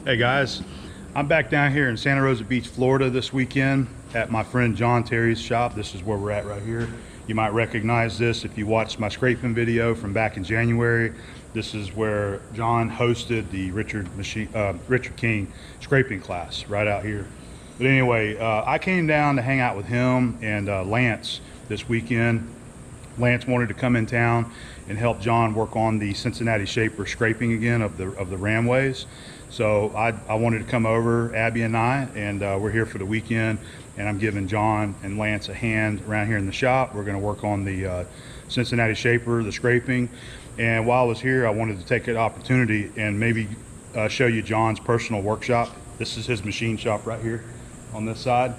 Hey guys, I'm back down here in Santa Rosa Beach, Florida this weekend at my friend John Terry's shop. This is where we're at right here. You might recognize this if you watched my scraping video from back in January. This is where John hosted the Richard King scraping class right out here. But anyway, I came down to hang out with him and Lance this weekend. Lance wanted to come in town and help John work on the Cincinnati shaper scraping again of the ramways. So I wanted to come over, Abby and I, and we're here for the weekend, and I'm giving John and Lance a hand around here in the shop. We're going to work on the Cincinnati shaper, the scraping. And while I was here, I wanted to take an opportunity and maybe show you John's personal workshop. This is his machine shop right here on this side.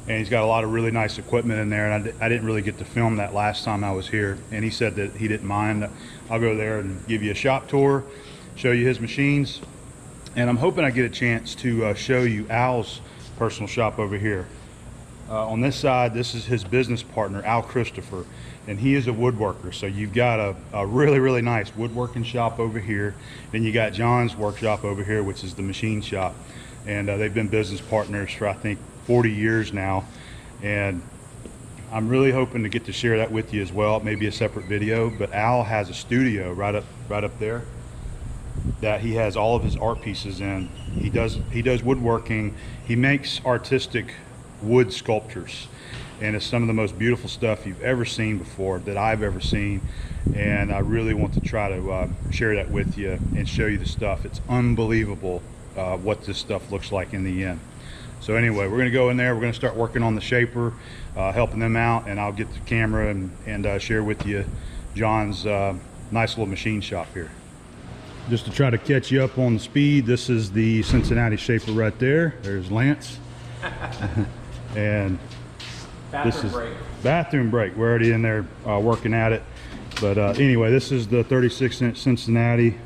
And he's got a lot of really nice equipment in there, and I didn't really get to film that last time I was here, and he said that he didn't mind. I'll go there and give you a shop tour, show you his machines, and I'm hoping I get a chance to show you Al's personal shop over here. On this side, this is his business partner, Al Christopher, and he is a woodworker. So you've got a really nice woodworking shop over here. Then you got John's workshop over here, which is the machine shop, and they've been business partners for I think 40 years now, and I'm really hoping to get to share that with you as well, maybe a separate video. But Al has a studio right up there that he has all of his art pieces in. He does woodworking. He makes artistic wood sculptures, and it's some of the most beautiful stuff you've ever seen before, that I've ever seen. And I really want to try to share that with you and show you the stuff. It's unbelievable what this stuff looks like in the end. So anyway, we're going to go in there. We're going to start working on the shaper, helping them out, and I'll get the camera and share with you John's nice little machine shop here. Just to try to catch you up on the speed, this is the Cincinnati shaper right there. There's Lance. And this is bathroom break. We're already in there working at it. But anyway, this is the 36-inch Cincinnati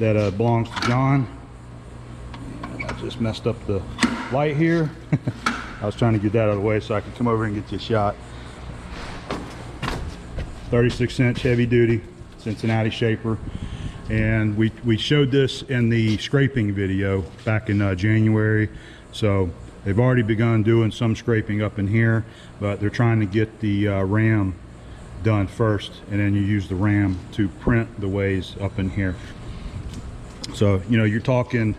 that belongs to John. And I just messed up the light here. I was trying to get that out of the way so I could come over and get you a shot. 36-inch heavy duty Cincinnati shaper, and we showed this in the scraping video back in January. So they've already begun doing some scraping up in here, but they're trying to get the ram done first, and then you use the ram to print the ways up in here. So you know, you're talking,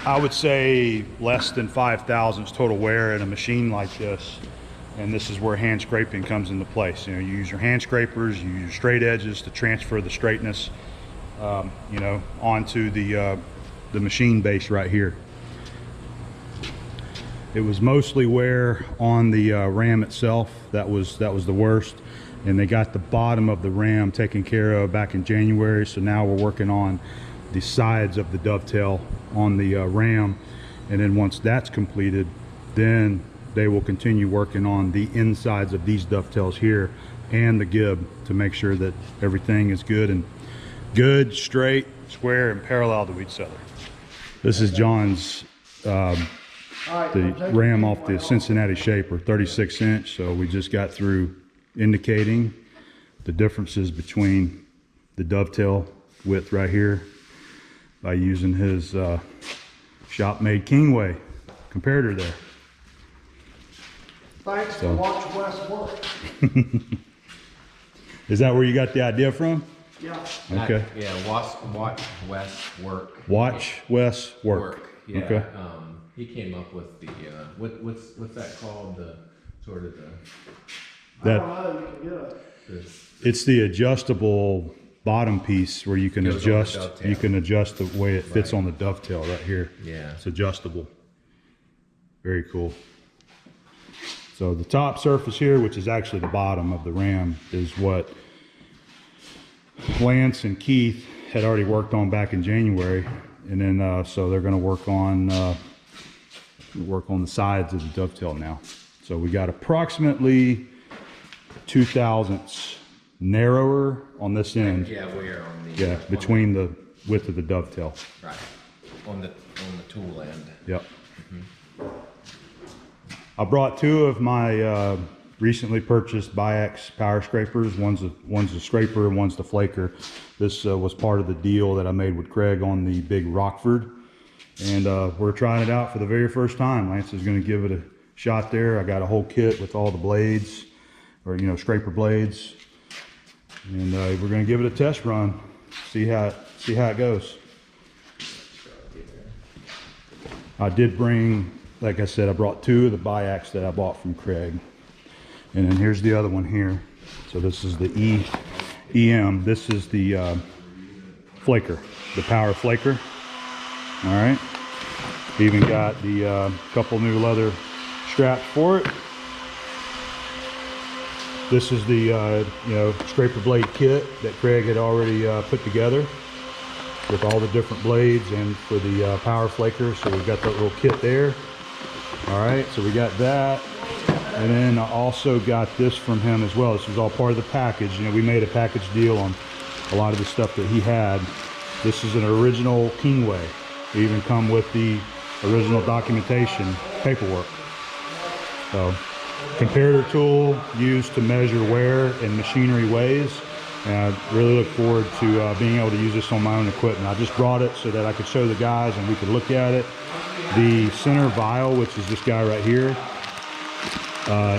I would say, less than 5 thousandths total wear in a machine like this. And this is where hand scraping comes into place. You know, you use your hand scrapers, you use straight edges to transfer the straightness, you know, onto the machine base right here. It was mostly wear on the ram itself that was the worst, and they got the bottom of the ram taken care of back in January. So now we're working on the sides of the dovetail on the ram, and then once that's completed, then they will continue working on the insides of these dovetails here and the gib to make sure that everything is good, straight, square, and parallel to each other. This is John's the ram off the Cincinnati shaper, 36-inch. So we just got through indicating the differences between the dovetail width right here by using his shop-made Kingway comparator there. Thanks to Watch West Work. Is that where you got the idea from? Yeah. Okay. Yeah, Watch West Work. Watch West Work. Yeah. Okay. He came up with the what's that called? The sort of the. I don't know. You can get It's the adjustable bottom piece where you can Goes on the adjust. dovetail. You can adjust the way it fits Right. on the dovetail right here. Yeah. It's adjustable. Very cool. So the top surface here, which is actually the bottom of the ram, is what Lance and Keith had already worked on back in January, and then so they're going to work on the sides of the dovetail now. So we got approximately 2 thousandths narrower on this end. Yeah, we're on the. Yeah, between the width of the dovetail. Right. On the tool end. Yep. I brought 2 of my recently purchased Biax power scrapers. One's a scraper and one's the flaker. This was part of the deal that I made with Craig on the big Rockford And we're trying it out for the very first time. Lance is going to give it a shot there. I got a whole kit with all the blades, or scraper blades, and we're going to give it a test run, see how it goes. I did bring, like I said, I brought 2 of the Biax that I bought from Craig, and then here's the other one here. So this is the EM. This is the flaker, the power flaker. All right. Even got the couple new leather straps for it. This is the scraper blade kit that Craig had already put together with all the different blades and for the power flaker. So we've got that little kit there. All right, so we got that. And then I also got this from him as well. This was all part of the package. We made a package deal on a lot of the stuff that he had. This is an original kingway. They even come with the original documentation paperwork. So, comparator tool used to measure wear and machinery weighs. And I really look forward to being able to use this on my own equipment. I just brought it so that I could show the guys and we could look at it. The center vial, which is this guy right here,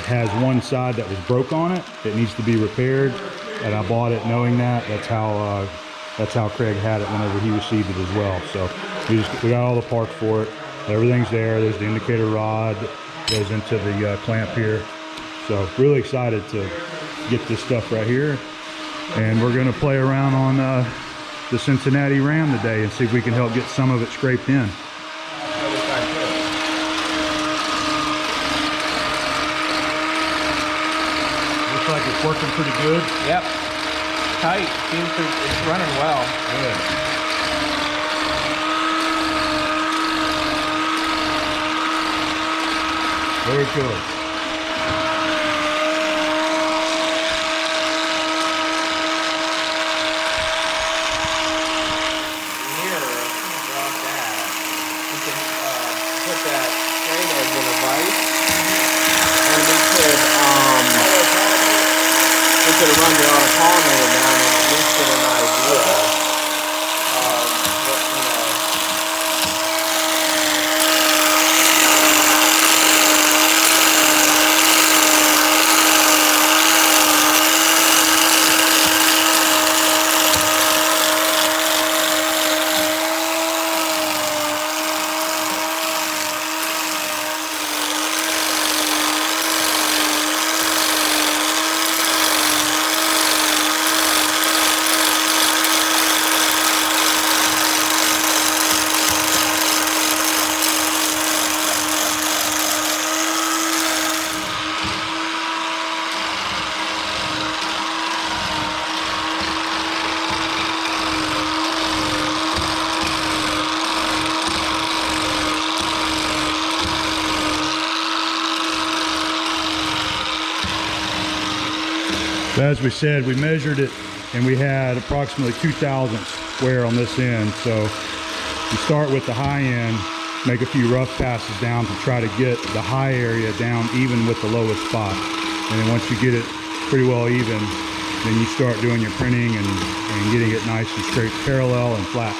has one side that was broke on it. It needs to be repaired, and I bought it knowing that. That's how Craig had it whenever he received it as well. So we got all the parts for it. Everything's there. There's the indicator rod, goes into the clamp here. So really excited to get this stuff right here. And we're going to play around on the Cincinnati Ram today and see if we can help get some of it scraped in. Looks like it's working pretty good. Yep. Tight. It's running well. Good. Very good. We could run the auto pollinator down and at least get an idea of As we said, we measured it and we had approximately 2,000 square on this end. So you start with the high end, make a few rough passes down to try to get the high area down even with the lowest spot. And then once you get it pretty well even, then you start doing your printing and getting it nice and straight, parallel and flat.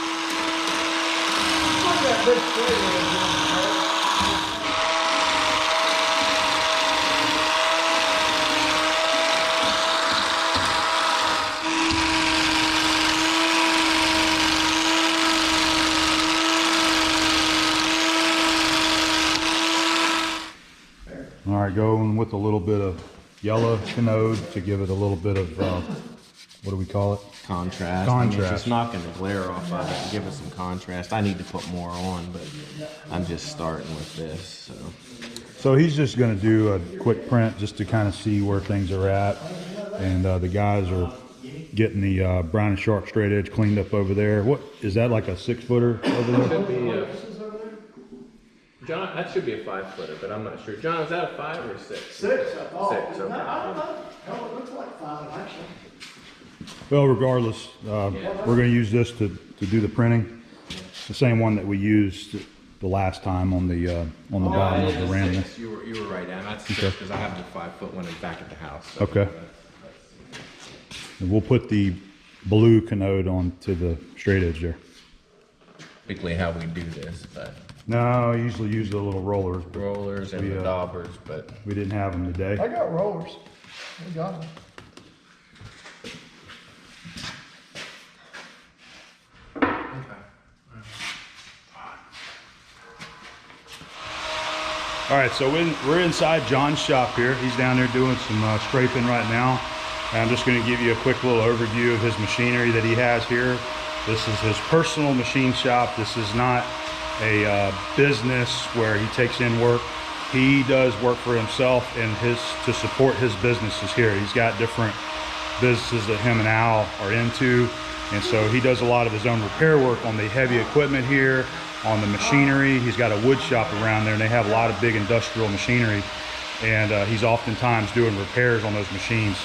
All right, going with a little bit of yellow canode to give it a little bit of, what do we call it? Contrast. Contrast. I mean, it's just knocking the glare off of it and give it some contrast. I need to put more on, but I'm just starting with this. So he's just going to do a quick print just to kind of see where things are at. And the guys are getting the brown and sharp straight edge cleaned up over there. What is that, like a 6-footer over there? Should be John, that should be a 5-footer, but I'm not sure. John, is that a 5 or 6? 6, I thought. 6, okay. I don't know. Hell, it looks like 5 actually. Well, regardless, we're going to use this to do the printing. It's the same one that we used the last time on the bottom of the ram. 6. You were right, Dan. That's 6 because I have the 5-foot one back at the house. So Okay. And we'll put the blue canode onto the straight edge there. typically how we do this, but No, I usually use the little rollers, but rollers and We, the daubers, but we didn't have them today. I got rollers. We got them. All right, so we're inside John's shop here. He's down there doing some scraping right now. And I'm just going to give you a quick little overview of his machinery that he has here. This is his personal machine shop. This is not a business where he takes in work. He does work for himself and to support his businesses here. He's got different businesses that him and Al are into. And so he does a lot of his own repair work on the heavy equipment here, on the machinery. He's got a wood shop around there and they have a lot of big industrial machinery. And he's oftentimes doing repairs on those machines.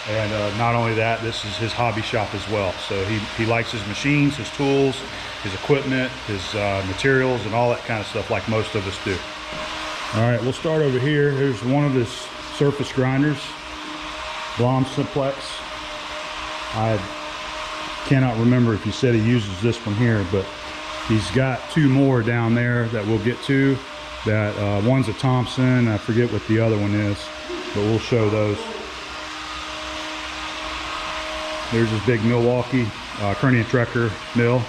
And not only that, this is his hobby shop as well. So he likes his machines, his tools, his equipment, his materials, and all that kind of stuff like most of us do. All right, we'll start over here. Here's one of his surface grinders, Blom Simplex. I cannot remember if he said he uses this one here, but he's got two more down there that we'll get to. That one's a Thompson. I forget what the other one is, but we'll show those. There's this big Milwaukee Kearney and Trecker mill.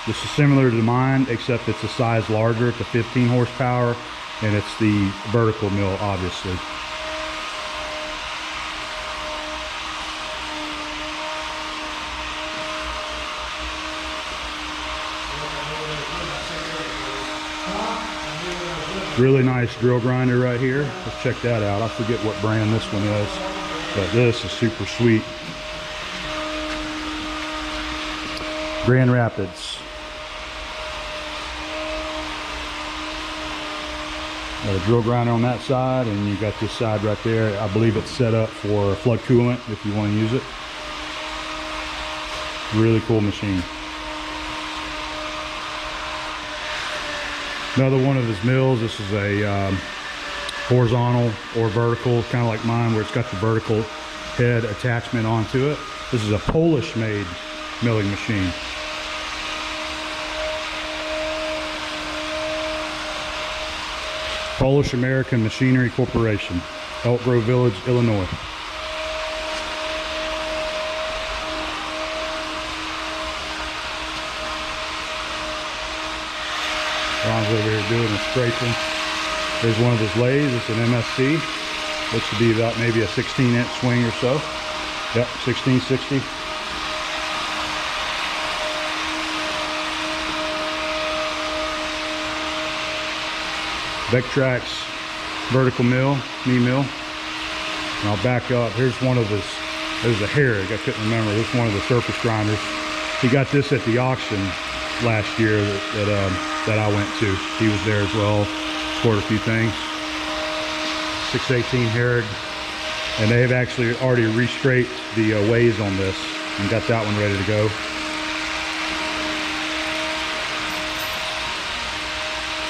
This is similar to mine, except it's a size larger. It's a 15 horsepower, and it's the vertical mill, obviously. Really nice drill grinder right here. Let's check that out. I forget what brand this one is, but this is super sweet. Grand Rapids. Got a drill grinder on that side, and you got this side right there. I believe it's set up for flood coolant if you want to use it. Really cool machine. Another one of his mills. This is a horizontal or vertical, kind of like mine, where it's got the vertical head attachment onto it. This is a Polish-made milling machine. Polish American Machinery Corporation, Elk Grove Village, Illinois. Ron's over here doing the scraping. There's one of his lathes. It's an MSC. Looks to be about maybe a 16-inch swing or so. Yep, 1660. Vectrax vertical mill, knee mill. And I'll back up. Here's one of his, there's a Herrig, I couldn't remember. This is one of the surface grinders. He got this at the auction last year that I went to. He was there as well, scored a few things. 618 Herrig. And they have actually already re-scraped the ways on this and got that one ready to go.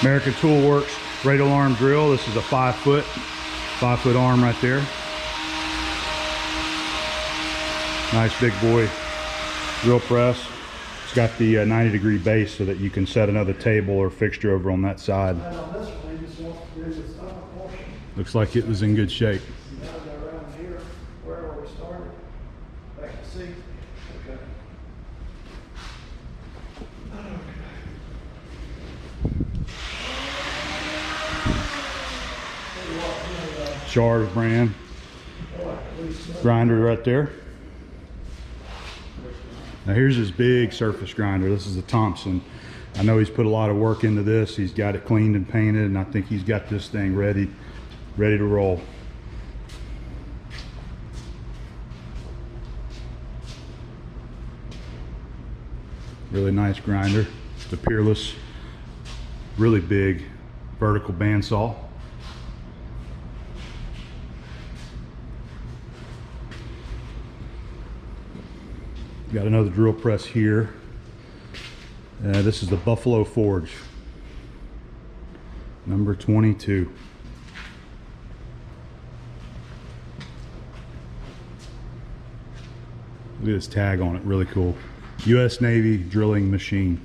American Tool Works radial arm drill. This is a 5-foot arm right there. Nice big boy drill press. It's got the 90-degree base so that you can set another table or fixture over on that side. And on this one, he just wants to do the stomach portion. Looks like it was in good shape. Now they're around here, where we started. Back to see. Okay. Shards brand grinder right there. Now here's his big surface grinder. This is a Thompson. I know he's put a lot of work into this. He's got it cleaned and painted, and I think he's got this thing ready to roll. Really nice grinder. It's a Peerless, really big vertical bandsaw. Got another drill press here. This is the Buffalo Forge, number 22. Look at this tag on it, really cool. U.S. Navy drilling machine.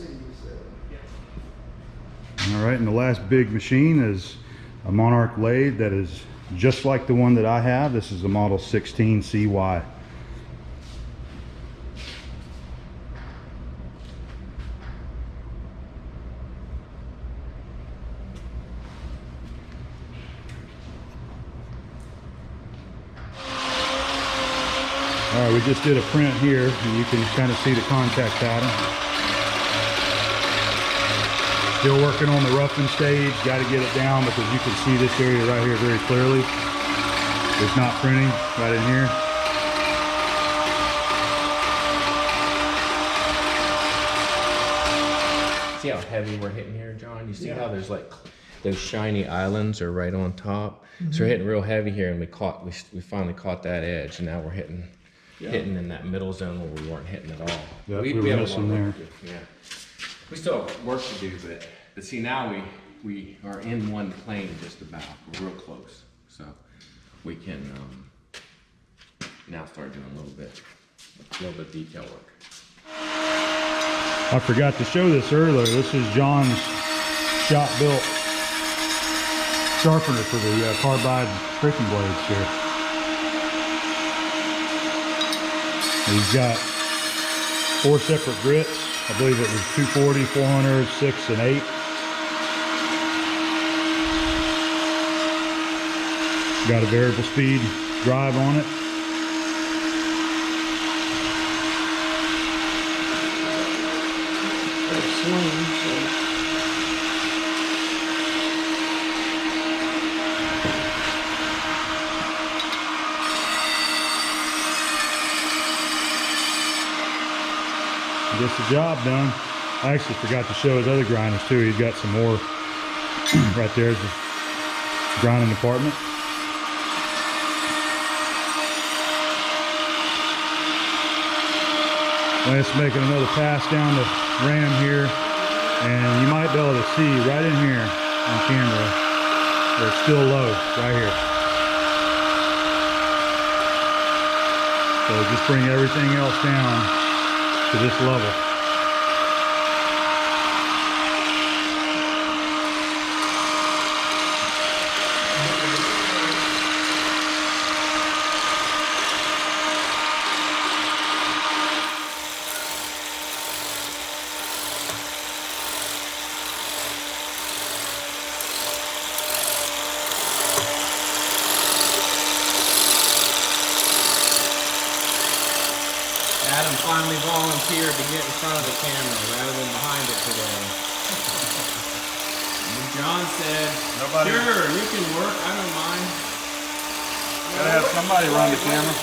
see you said. All right, and the last big machine is a Monarch lathe that is just like the one that I have. This is the model 16 CY. All right, we just did a print here, and you can kind of see the contact pattern. Still working on the roughing stage. Got to get it down because you can see this area right here very clearly. It's not printing right in here. See how heavy we're hitting here, John? You see how there's like those shiny islands are right on top? So we're hitting real heavy here, and we finally caught that edge, and now we're hitting in that middle zone where we weren't hitting at all. Yeah, we were have a missing lot of there. work to do. Yeah, we still have work to do, but see now we are in one plane just about. We're real close, so we can now start doing a little bit of detail work. I forgot to show this earlier. This is John's shop-built sharpener for the carbide scraping blades here. And he's got 4 separate grits. I believe it was 240, 400, 6, and 8. Got a variable speed drive on it. Gets the job done. I actually forgot to show his other grinders too. He's got some more right there's the grinding department. Lance making another pass down the ram here, and you might be able to see right in here on camera where it's still low right here. So just bring everything else down to this level. Adam finally volunteered to get in front of the camera rather than behind it today. And John said, sure, you can work, I don't mind. Gotta have somebody run the camera.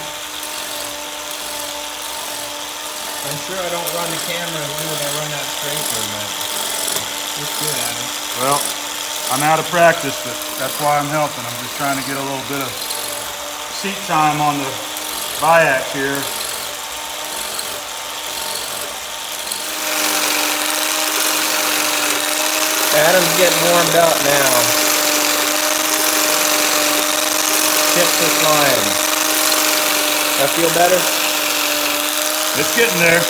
I'm sure I don't run the camera as good as I run that scraper, but it's good, Adam. Well, I'm out of practice, but that's why I'm helping. I'm just trying to get a little bit of seat time on the Biax here. Adam's getting warmed up now. Chips are flying. That feel better? It's getting there.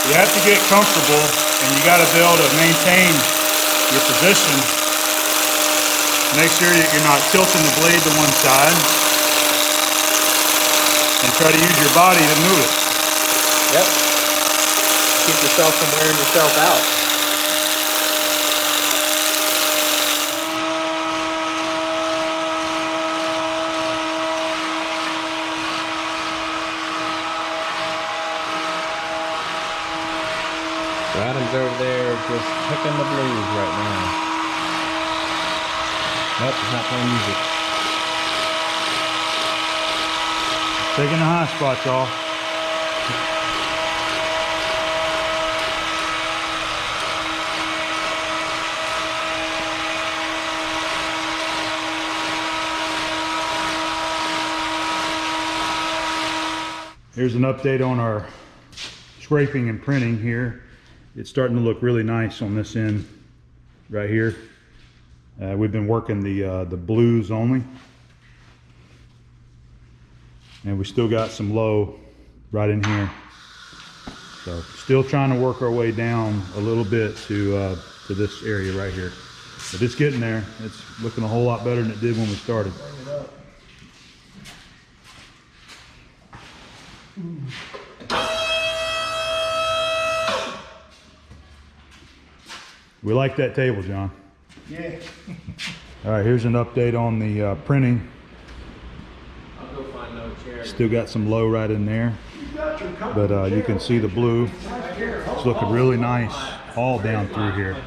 You have to get comfortable, and you got to be able to maintain your position. Make sure you're not tilting the blade to one side, and try to use your body to move it. Yep. Keep yourself from wearing yourself out. Adam's over there just picking the blues right now. Nope, he's not playing music. Taking the high spot, y'all. Here's an update on our scraping and printing here. It's starting to look really nice on this end right here. We've been working the blues only, and we still got some low right in here. So still trying to work our way down a little bit to this area right here. But it's getting there. It's looking a whole lot better than it did when we started. Bring it up. We like that table, John. Yeah. All right, here's an update on the printing. I'll go find no chair. Still got some low right in there, You got your company but you can see the blue. It's looking really nice all down through here.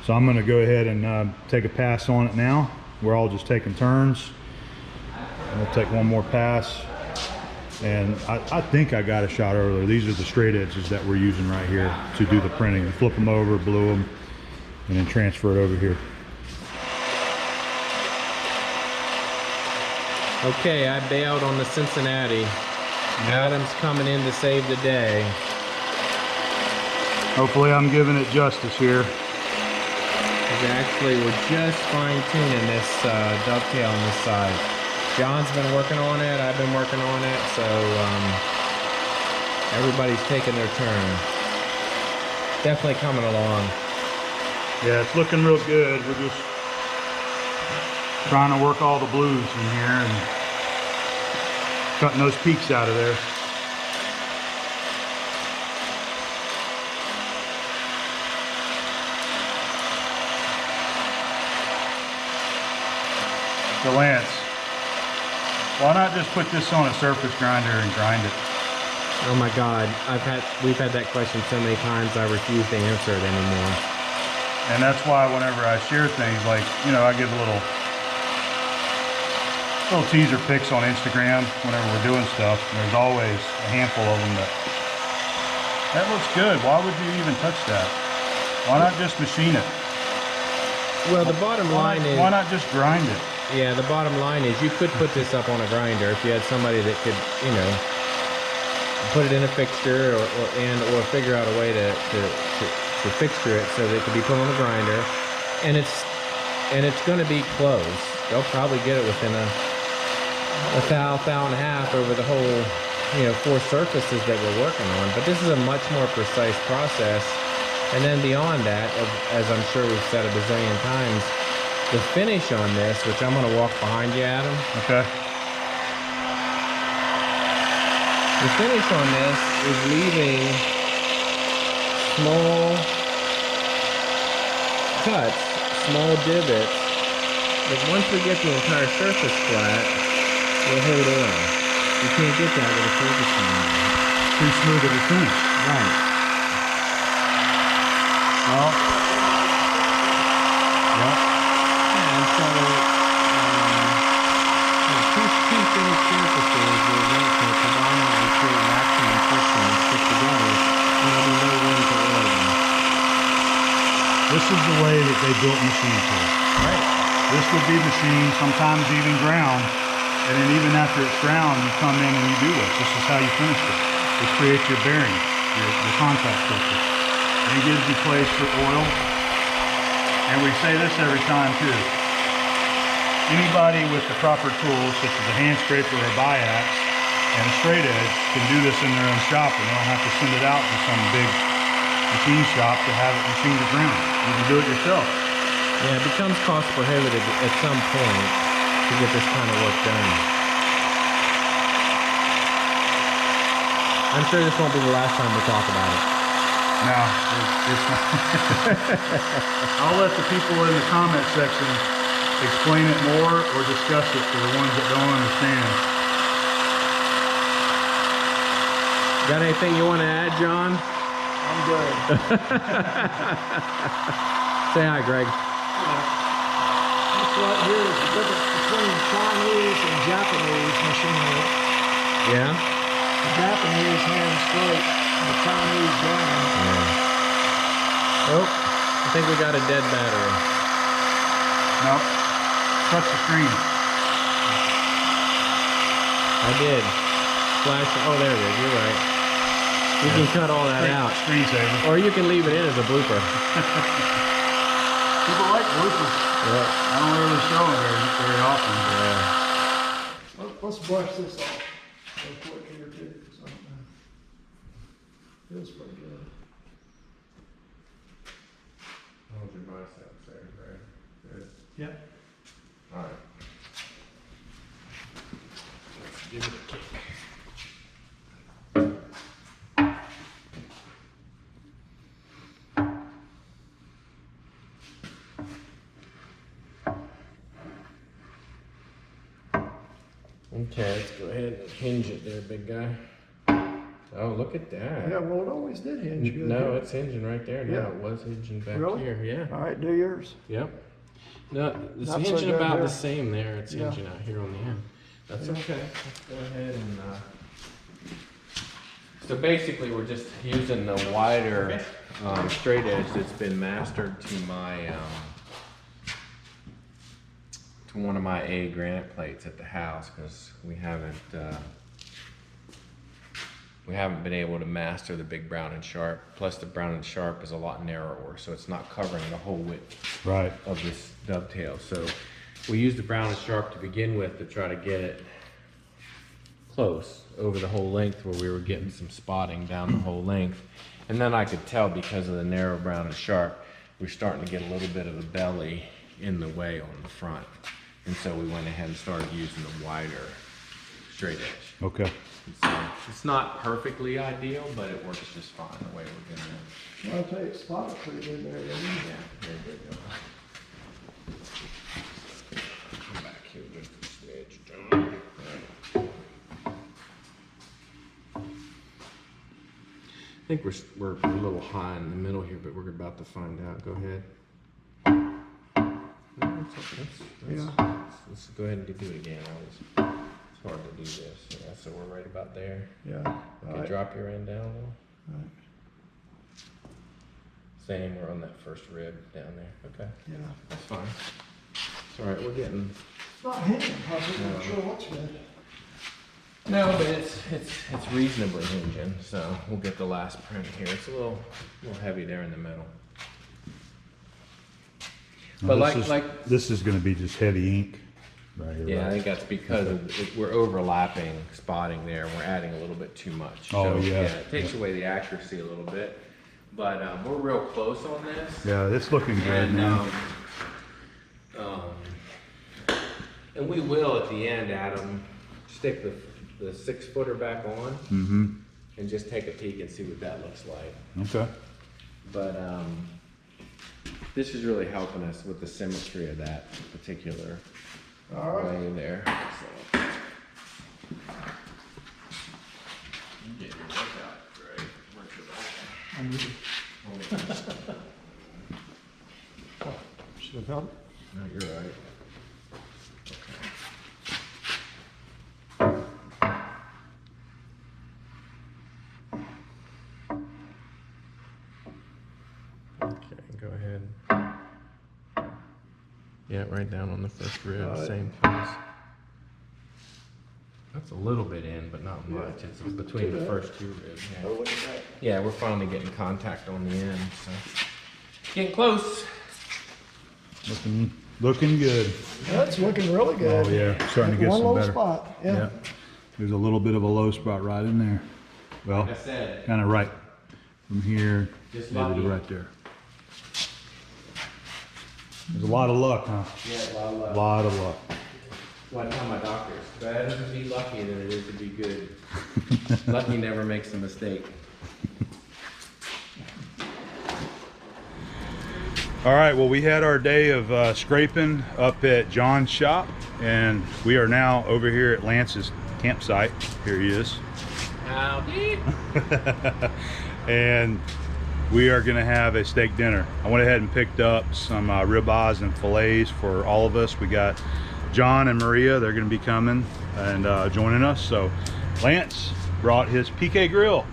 So I'm going to go ahead and take a pass on it now. We're all just taking turns. We'll take one more pass. And I think I got a shot earlier. These are the straight edges that we're using right here to do the printing. You flip them over, blue them, and then transfer it over here. Okay, I bailed on the Cincinnati. Adam's coming in to save the day. Hopefully I'm giving it justice here. Actually, we're just fine-tuning this dovetail on this side. John's been working on it, I've been working on it, so everybody's taking their turn. Definitely coming along. Yeah, it's looking real good. We're just trying to work all the blues in here and cutting those peaks out of there. So Lance, why not just put this on a surface grinder and grind it? Oh my God, we've had that question so many times I refuse to answer it anymore. And that's why whenever I share things, like, you know, I give little teaser pics on Instagram whenever we're doing stuff, and there's always a handful of them that looks good. Why would you even touch that? Why not just machine it? Well, the bottom line is... Why not just grind it? Yeah, the bottom line is you could put this up on a grinder if you had somebody that could, you know, put it in a fixture or figure out a way to fixture it so that it could be put on a grinder. And it's going to be close. They'll probably get it within a thou and a half over the whole, you know, 4 surfaces that we're working on. But this is a much more precise process. And then beyond that, as I'm sure we've said a bazillion times, the finish on this, which I'm going to walk behind you, Adam. Okay. The finish on this is leaving small cuts, small divots, but once we get the entire surface flat, we'll hold on. You can't get that with a surface grinder. Too smooth of a finish. Right. Well, yeah. And so, two finished surfaces will work to predominantly create maximum friction and stick together, and there'll be no room to oil them. This is the way that they built machine tools. Right. This would be machined, sometimes even ground, and then even after it's ground, you come in and you do this. This is how you finish it. It creates your bearing, your contact surface. And it gives you place for oil. And we say this every time too. Anybody with the proper tools, such as a hand scraper or a biax and a straight edge, can do this in their own shop, and they don't have to send it out to some big machine shop to have it machined to ground. You can do it yourself. Yeah, it becomes cost prohibitive at some point to get this kind of work done. I'm sure this won't be the last time we talk about it. No, it's not. I'll let the people in the comment section explain it more or discuss it for the ones that don't understand. Got anything you want to add, John? I'm good. Say hi, Greg. This right here is the difference between Chinese and Japanese machinery. Yeah? The Japanese hand straight, the Chinese ground. Oh, I think we got a dead battery. No, touch the screen. I did. Flash. Oh, there it is. You're right. You can cut all that out. Screensaver. Or you can leave it in as a blooper. People like bloopers. Yep. I don't really show them very often. Yeah. let's brush this off real quick here too. So, feels pretty good. Hold your biceps there, right? Good. Yep. All right. Let's give it a kick. Okay, let's go ahead and hinge it there, big guy. Oh, look at that. Yeah, well, it always did hinge good. No, it's hinging right there. Yeah. No, it was hinging back Really? here. Yeah. All right, do yours. Yep. No, it's Not so hinging good about there. the same there. It's Yeah. hinging out here on the end. That's Yeah. okay. Let's go ahead and. So basically, we're just using the wider straight edge that's been mastered to my to one of my A granite plates at the house because we haven't been able to master the big brown and sharp. Plus, the brown and sharp is a lot narrower, so it's not covering the whole width Right. of this dovetail. So we used the brown and sharp to begin with to try to get it close over the whole length where we were getting some spotting down the whole length. And then I could tell because of the narrow brown and sharp, we're starting to get a little bit of a belly in the way on the front. And so we went ahead and started using the wider straight edge. Okay. And so it's not perfectly ideal, but it works just fine the way we're doing it. Well, I'll tell you, it spotted pretty good there, didn't it? Yeah, very good. Come back here with the edge, John. I think we're a little high in the middle here, but we're about to find out. Go ahead. No, let's go ahead and do it again. It's hard to do this. Yeah, so we're right about there. Yeah. Okay, Right. drop your end down a little. Right. Same, we're on that first rib down there. Okay, Yeah. that's fine. It's all right, we're getting... It's not hinging, probably. I'm sure what's good. No, but it's reasonably hinging, so we'll get the last print here. It's a little heavy there in the middle. But This is going to be just heavy ink right here. yeah, I right? think that's because we're overlapping spotting there. We're adding a little bit too much. Oh, so, yeah. It takes away the accuracy a little bit, but we're real close on this. Yeah, it's looking good, And man. and we will at the end, Adam, stick the 6-footer back on and just take a peek and see what that looks like. Okay. But this is really helping us with the symmetry of that particular All right. way there. So. You get your workout, right? Work your back. Should have held it. No, you're right. Okay, go ahead. Yeah, right down on the first rib, Right. same place. That's a little bit in, but not much. It's between the first two ribs. Yeah. Oh, look at that. Yeah, we're finally getting contact on the end, so getting close. Looking good. That's looking really good. Oh yeah, starting to get One some little better. spot. Yeah. There's a little bit of a low spot right in there. Well, Like I said, kind of right from here, Just maybe lucky. to right there. There's a lot of luck, huh? yeah, a lot of A luck. lot of luck. Well, I tell my doctor, it's better to be lucky than it is to be good. Lucky never makes a mistake. All right, well, we had our day of scraping up at John's shop, and we are now over here at Lance's campsite. Here he is. Howdy. And we are gonna have a steak dinner. I went ahead and picked up some ribeyes and fillets for all of us. We got John and Maria, they're gonna be coming and joining us. So Lance brought his PK grill.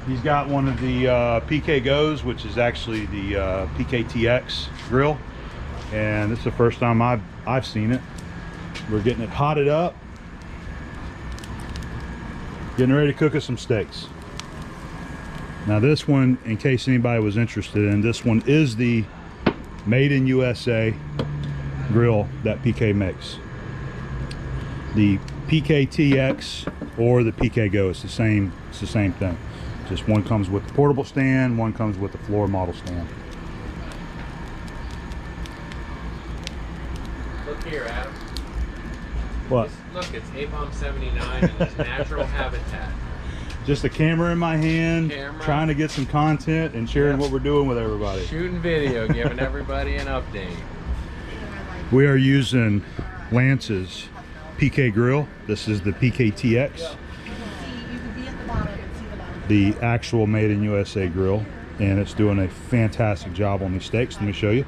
He's got one of the PK Go's, which is actually the PKTX grill. And this is the first time I've seen it. We're getting it hotted up. Getting ready to cook us some steaks. Now this one, in case anybody was interested in, this one is the made in USA grill that PK makes. The PKTX or the PK Go. It's the same thing. Just one comes with the portable stand, one comes with the floor model stand. Look here, Adam. What? Look, it's A-Bomb 79 in its natural habitat. Just a camera in my hand, Camera. trying to get some content and sharing what we're doing with everybody. Shooting video, giving everybody an update. We are using Lance's PK grill. This is the PKTX, the actual made in USA grill, and it's doing a fantastic job on these steaks. Let me show you.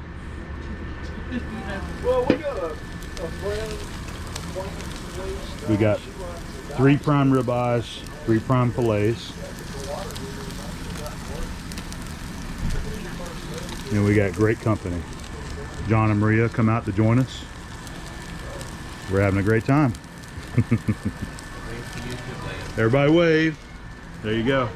We got 3 prime ribeyes, 3 prime fillets, and we got great company. John and Maria come out to join us. We're having a great time. Everybody wave. There you go.